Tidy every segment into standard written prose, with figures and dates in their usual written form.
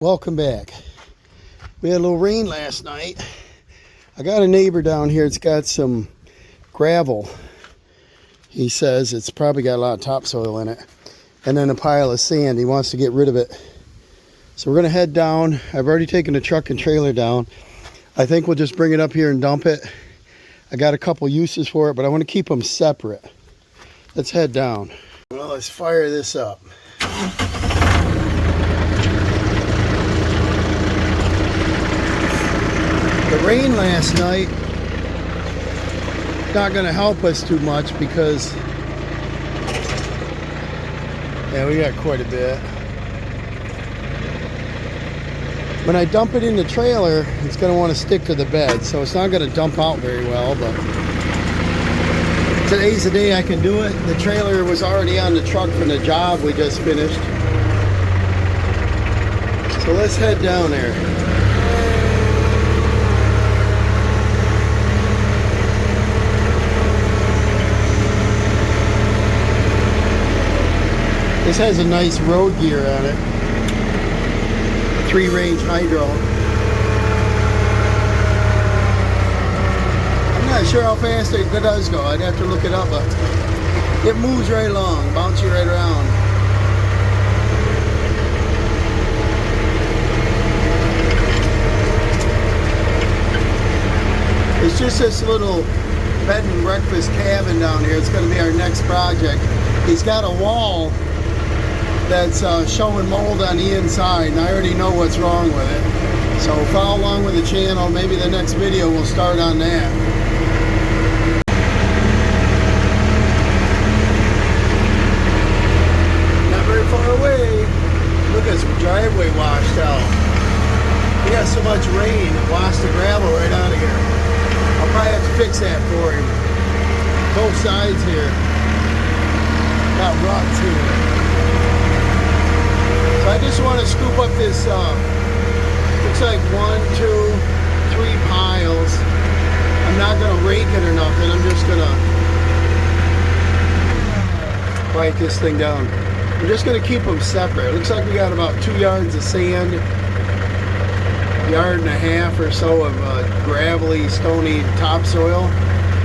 Welcome back. We had a little rain last night. I got a neighbor down here that's got some gravel. He says it's probably got a lot of topsoil in it. And then a pile of sand. He wants to get rid of it. So we're going to head down. I've already taken the truck and trailer down. I think we'll just bring it up here and dump it. I got a couple uses for it, but I want to keep them separate. Let's head down. Well, let's fire this up. The rain last night not going to help us too much because we got quite a bit. When I dump it in the trailer, it's going to want to stick to the bed, so it's not going to dump out very well. But today's the day I can do it. The trailer was already on the truck from the job we just finished. So let's head down there. This has a nice road gear on it. 3-range hydro. I'm not sure how fast it does go. I'd have to look it up, but it moves right along, bounces you right around. It's just this little bed and breakfast cabin down here. It's going to be our next project. He's got a wall that's showing mold on the inside, and I already know what's wrong with it. So follow along with the channel. Maybe the next video will start on that. Not very far away. Look at some driveway washed out. We got so much rain, it washed the gravel right out of here. I'll probably have to fix that for him. Both sides here. Got ruts here. I just want to scoop up this, looks like 1, 2, 3 piles. I'm not going to rake it or nothing. I'm just going to bite this thing down. I'm just going to keep them separate. It looks like we got about 2 yards of sand, 1.5 yards or so of gravelly, stony topsoil.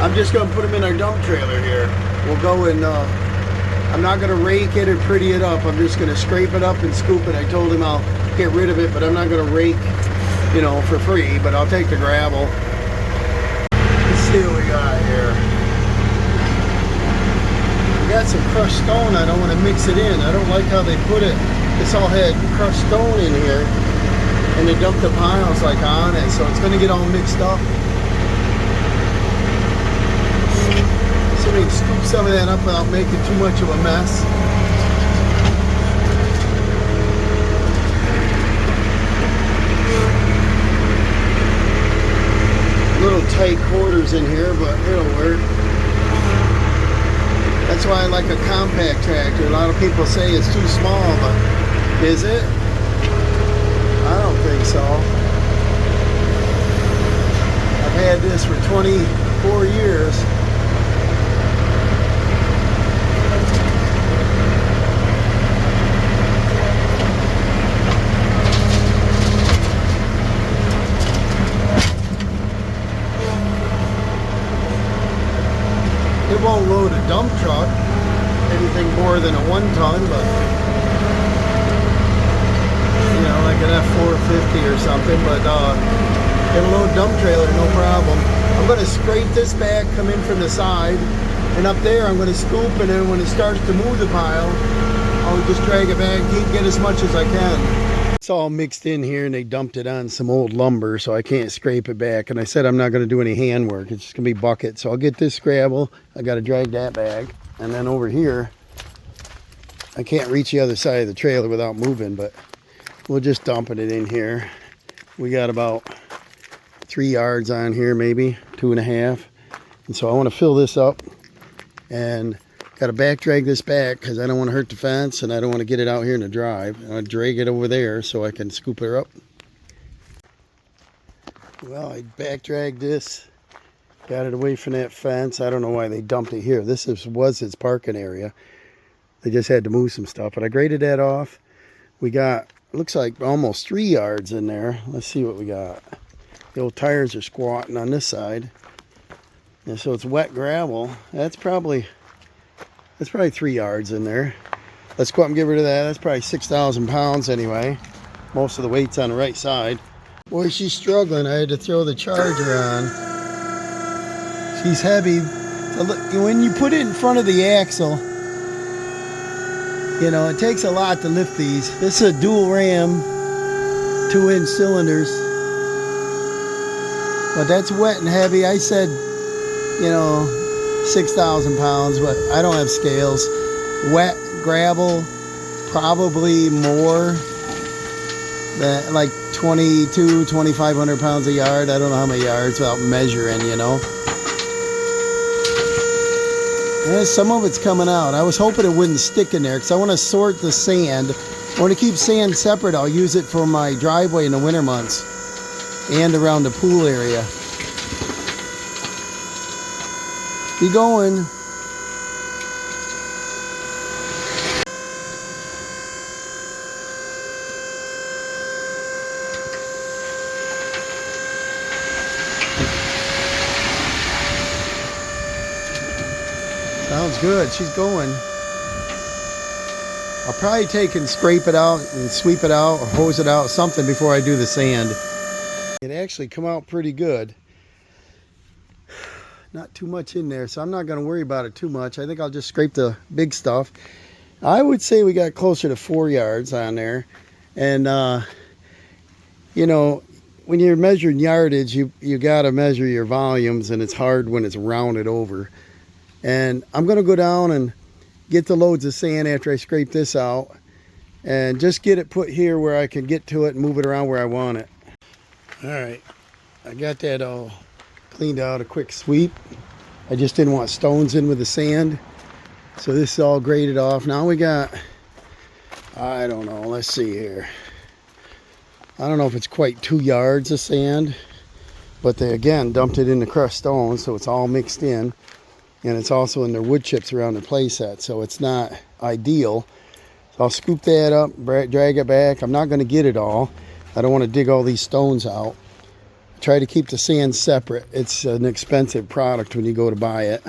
I'm just going to put them in our dump trailer here. We'll go and I'm not going to rake it or pretty it up. I'm just going to scrape it up and scoop it. I told him I'll get rid of it, but I'm not going to rake, you know, for free, but I'll take the gravel. Let's see what we got here. We got some crushed stone. I don't want to mix it in. I don't like how they put it. This all had crushed stone in here, and they dumped the piles like on it, so it's going to get all mixed up. So we can scoop some of that up without making too much of a mess. Little tight quarters in here, but it'll work. That's why I like a compact tractor. A lot of people say it's too small, but is it? I don't think so. I've had this for 24 years. It won't load a dump truck, anything more than a 1-ton, but you know, like an F450 or something, but it'll load dump trailer, no problem. I'm going to scrape this back, come in from the side, and up there I'm going to scoop, and then when it starts to move the pile, I'll just drag it back, get as much as I can. It's all mixed in here, and they dumped it on some old lumber, so I can't scrape it back. And I said I'm not going to do any hand work. It's just going to be buckets. So I'll get this gravel. I got to drag that back. And then over here, I can't reach the other side of the trailer without moving, but we'll just dump it in here. We got about 3 yards on here, maybe 2.5. And so I want to fill this up and got to back drag this back because I don't want to hurt the fence and I don't want to get it out here in the drive. I'll drag it over there so I can scoop her up. Well, I back dragged this, got it away from that fence. I don't know why they dumped it here. This was its parking area. They just had to move some stuff, but I graded that off. We got looks like almost 3 yards in there. Let's see what we got. The old tires are squatting on this side. And so it's wet gravel. That's probably 3 yards in there. Let's go up and get rid of that. That's probably 6,000 pounds anyway. Most of the weight's on the right side. Boy, she's struggling. I had to throw the charger on. She's heavy. When you put it in front of the axle, you know, it takes a lot to lift these. This is a dual ram, 2-inch cylinders. But that's wet and heavy. I said, you know, 6,000 pounds, but I don't have scales. Wet gravel, probably more than like 2,500 pounds a yard. I don't know how many yards without measuring, you know. And some of it's coming out. I was hoping it wouldn't stick in there because I want to sort the sand. I want to keep sand separate. I'll use it for my driveway in the winter months and around the pool area. Keep going. Sounds good. She's going. I'll probably take and scrape it out and sweep it out or hose it out, something before I do the sand. It actually come out pretty good. Not too much in there, so I'm not going to worry about it too much. I think I'll just scrape the big stuff. I would say we got closer to 4 yards on there. And, you know, when you're measuring yardage, you got to measure your volumes, and it's hard when it's rounded over. And I'm going to go down and get the loads of sand after I scrape this out and just get it put here where I can get to it and move it around where I want it. All right, I got that all cleaned out, a quick sweep. I just didn't want stones in with the sand. So this is all graded off. Now we got, I don't know, let's see here. I don't know if it's quite 2 yards of sand, but they again dumped it in the crushed stone, so it's all mixed in. And it's also in their wood chips around the play set, so it's not ideal. So I'll scoop that up, drag it back. I'm not going to get it all. I don't want to dig all these stones out. Try to keep the sand separate. It's an expensive product when you go to buy it.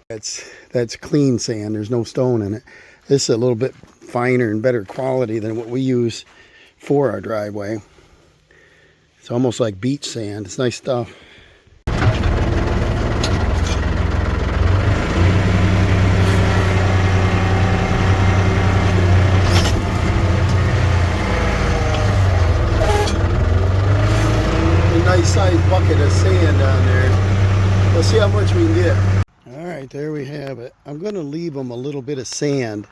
That's clean sand. There's no stone in it. This is a little bit finer and better quality than what we use for our driveway. It's almost like beach sand. It's nice stuff. Nice sized bucket of sand on there. Let's see how much we can get. All right, there we have it. I'm going to leave them a little bit of sand.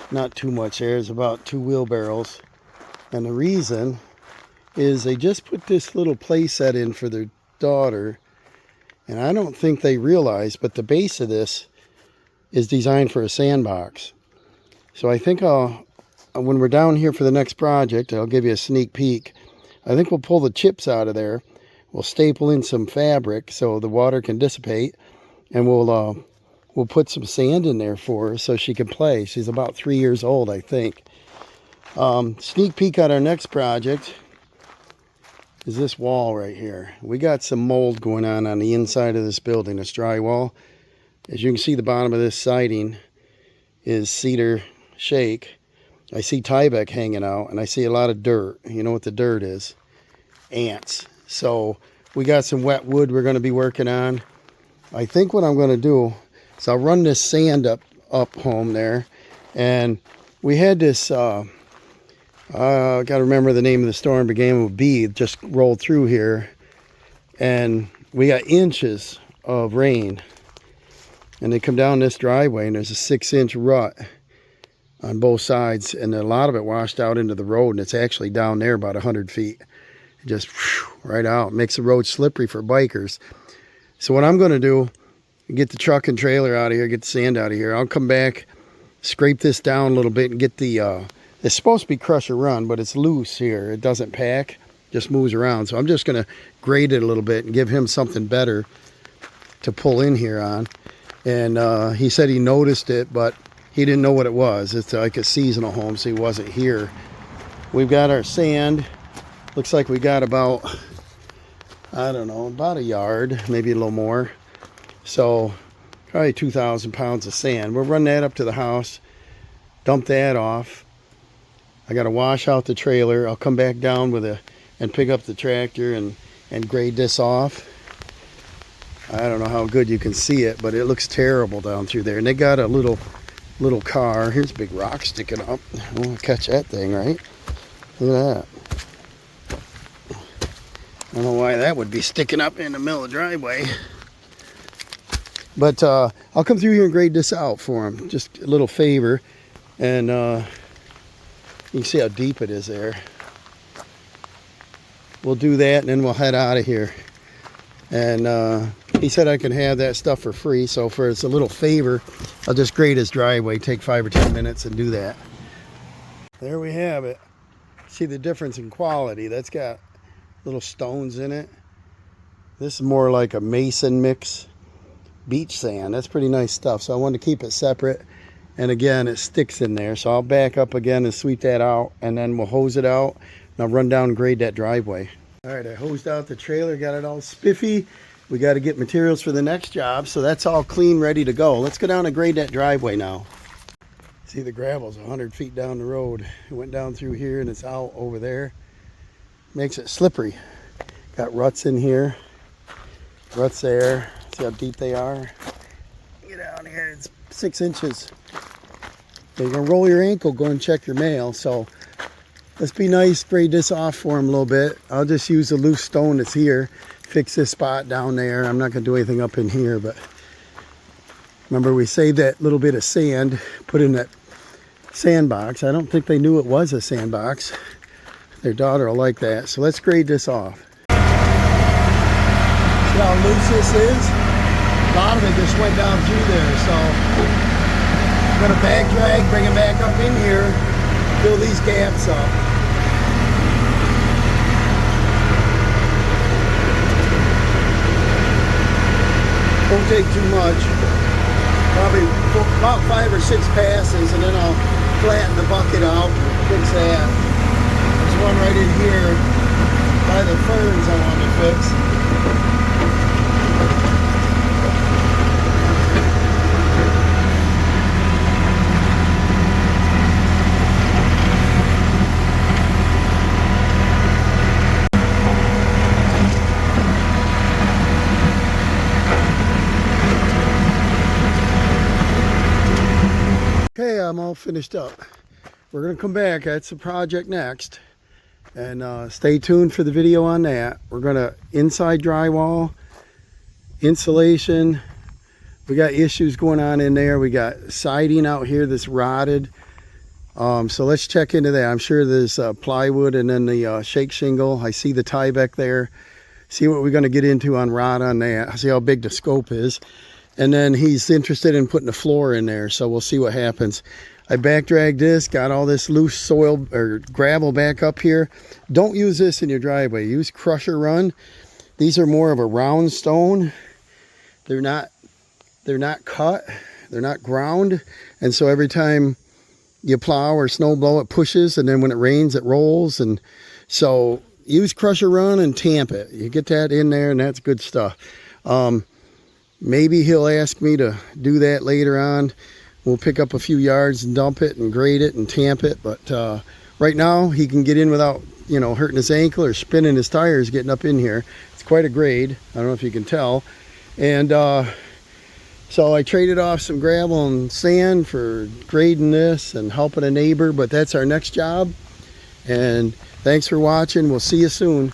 Not too much. There's about 2 wheelbarrows. And the reason is they just put this little play set in for their daughter. And I don't think they realize, but the base of this is designed for a sandbox. So I think when we're down here for the next project, I'll give you a sneak peek. I think we'll pull the chips out of there. We'll staple in some fabric so the water can dissipate, and we'll put some sand in there for her so she can play. She's about 3 years old, I think. Sneak peek on our next project is this wall right here. We got some mold going on the inside of this building. It's drywall. As you can see, the bottom of this siding is cedar shake. I see Tyvek hanging out, and I see a lot of dirt. You know what the dirt is? Ants. So we got some wet wood we're going to be working on. I think what I'm going to do is I'll run this sand up home there. And we had this, got to remember the name of the storm, began with B, it just rolled through here. And we got inches of rain. And they come down this driveway, and there's a 6-inch rut on both sides, and a lot of it washed out into the road, and it's actually down there about 100 feet. Just right out. Makes the road slippery for bikers. So what I'm going to do, get the truck and trailer out of here, get the sand out of here. I'll come back, scrape this down a little bit, and get the, it's supposed to be crush or run, but it's loose here. It doesn't pack, just moves around. So I'm just going to grade it a little bit and give him something better to pull in here on. And he said he noticed it, but he didn't know what it was. It's like a seasonal home, so he wasn't here. We've got our sand. Looks like we got about, I don't know, about a yard, maybe a little more. So probably 2,000 pounds of sand. We'll run that up to the house, dump that off. I got to wash out the trailer. I'll come back down and pick up the tractor and grade this off. I don't know how good you can see it, but it looks terrible down through there. And they got a little car. Here's a big rock sticking up. I want to catch that thing, right? Look at that. I don't know why that would be sticking up in the middle of the driveway. But I'll come through here and grade this out for him. Just a little favor. And you can see how deep it is there. We'll do that and then we'll head out of here. And he said I could have that stuff for free. So for it's a little favor, I'll just grade his driveway, take 5 or 10 minutes and do that. There we have it. See the difference in quality. That's got little stones in it. This is more like a mason mix. Beach sand. That's pretty nice stuff. So I wanted to keep it separate. And again, it sticks in there. So I'll back up again and sweep that out. And then we'll hose it out. And I'll run down and grade that driveway. All right, I hosed out the trailer, got it all spiffy. We got to get materials for the next job, so that's all clean, ready to go. Let's go down and grade that driveway now. See, the gravel's 100 feet down the road. It went down through here and it's out over there. Makes it slippery. Got ruts in here, ruts there. See how deep they are? Get down here, it's 6 inches. You're gonna roll your ankle, go and check your mail. So let's be nice, grade this off for him a little bit. I'll just use the loose stone that's here. Fix this spot down there. I'm not going to do anything up in here, but remember we saved that little bit of sand, put in that sandbox. I don't think they knew it was a sandbox. Their daughter will like that. So let's grade this off. See how loose this is? A lot of it just went down through there. So I'm going to back drag, bring it back up in here, fill these gaps up. Won't take too much, probably about 5 or 6 passes, and then I'll flatten the bucket out and fix that. There's one right in here by the ferns I want to fix. Okay, I'm all finished up. We're going to come back. That's the project next. And stay tuned for the video on that. We're going to inside drywall, insulation. We got issues going on in there. We got siding out here that's rotted. So let's check into that. I'm sure there's plywood and then the shake shingle. I see the Tyvek there. See what we're going to get into on rot on that. See how big the scope is. And then he's interested in putting a floor in there, so we'll see what happens. I back dragged this, got all this loose soil or gravel back up here. Don't use this in your driveway. Use crusher run. These are more of a round stone. They're not cut. They're not ground. And so every time you plow or snow blow, it pushes, and then when it rains, it rolls. And so use crusher run and tamp it. You get that in there, and that's good stuff. Maybe he'll ask me to do that later on. We'll pick up a few yards and dump it and grade it and tamp it. But right now he can get in without, you know, hurting his ankle or spinning his tires getting up in here. It's quite a grade. I don't know if you can tell. And so I traded off some gravel and sand for grading this and helping a neighbor. But that's our next job. And thanks for watching. We'll see you soon.